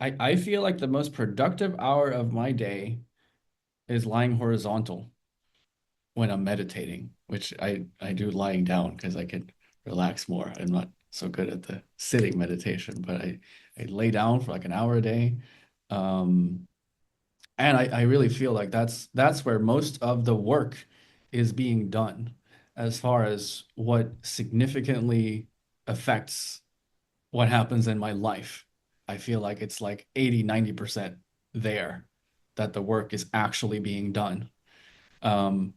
I feel like the most productive hour of my day is lying horizontal when I'm meditating, which I do lying down because I can relax more. I'm not so good at the sitting meditation, but I lay down for like an hour a day. Um, and I really feel like that's where most of the work is being done as far as what significantly affects what happens in my life. I feel like it's like 80-90% there that the work is actually being done. Um,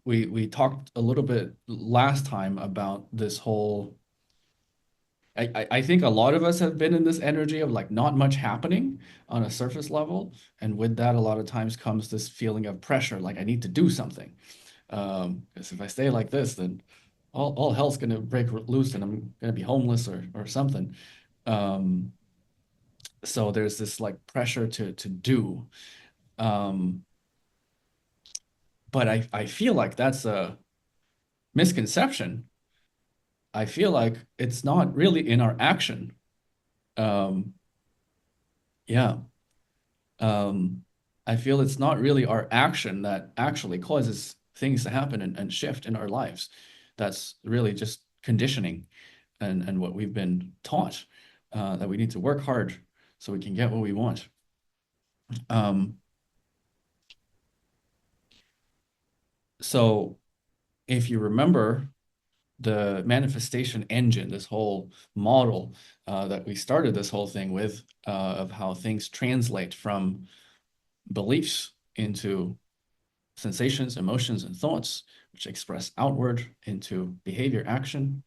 we talked a little bit last time about this whole I think a lot of us have been in this energy of like not much happening on a surface level. And with that, a lot of times comes this feeling of pressure, like I need to do something. Because if I stay like this, then all hell's gonna break loose and I'm gonna be homeless or something. Um, so there's this like pressure to do. Um, but I feel like that's a misconception. I feel like it's not really in our action. Um, yeah. Um, I feel it's not really our action that actually causes things to happen and shift in our lives. That's really just conditioning and what we've been taught that we need to work hard so we can get what we want. Um, so if you remember the manifestation engine, this whole model that we started this whole thing with of how things translate from beliefs into sensations, emotions, and thoughts, which express outward into behavior, action,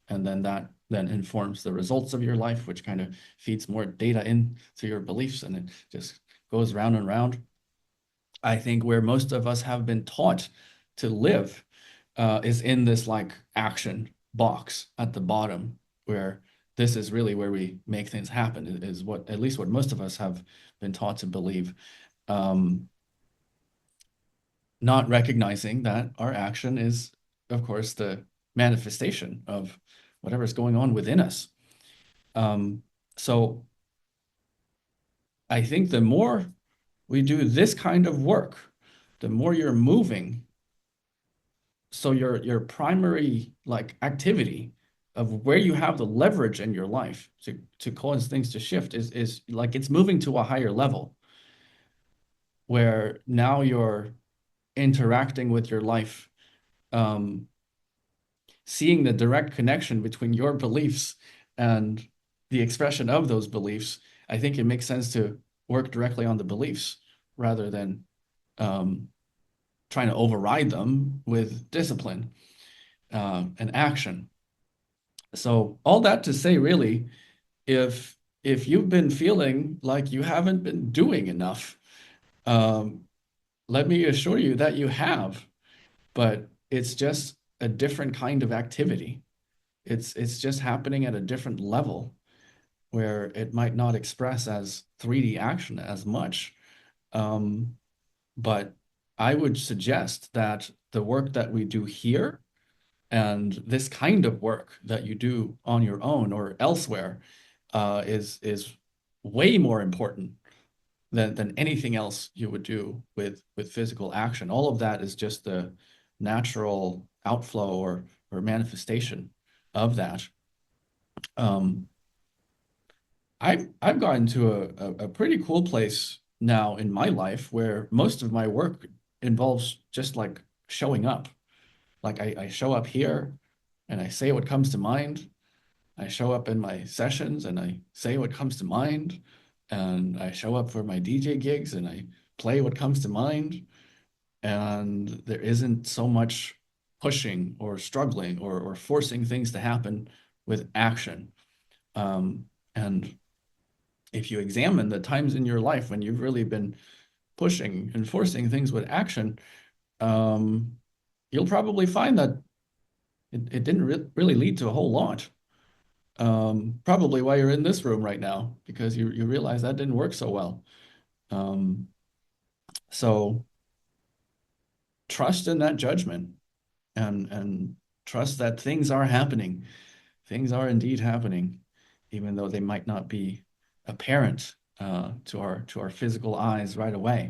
and then that then informs the results of your life, which kind of feeds more data into your beliefs, and it just goes round and round. I think where most of us have been taught to live is in this like action box at the bottom, where this is really where we make things happen, is what at least what most of us have been taught to believe. Um, Not recognizing that our action is, of course, the manifestation of whatever's going on within us. Um, so I think the more we do this kind of work, the more you're moving. So your primary like activity of where you have the leverage in your life to cause things to shift is like it's moving to a higher level where now you're interacting with your life um, seeing the direct connection between your beliefs and the expression of those beliefs, I think it makes sense to work directly on the beliefs rather than um, trying to override them with discipline and action. So all that to say, really, if you've been feeling like you haven't been doing enough, um, let me assure you that you have, but it's just a different kind of activity. It's just happening at a different level where it might not express as 3D action as much. Um, but I would suggest that the work that we do here and this kind of work that you do on your own or elsewhere is way more important than anything else you would do with physical action. All of that is just the natural outflow or manifestation of that. Um, I've gotten to a pretty cool place now in my life where most of my work involves just like showing up. Like I show up here and I say what comes to mind. I show up in my sessions and I say what comes to mind. And I show up for my DJ gigs and I play what comes to mind. And there isn't so much pushing or struggling or forcing things to happen with action. And if you examine the times in your life when you've really been pushing and forcing things with action, um, you'll probably find that it didn't really lead to a whole lot. Probably why you're in this room right now, because you realize that didn't work so well. Um, so trust in that judgment and trust that things are happening. Things are indeed happening, even though they might not be apparent to our physical eyes right away.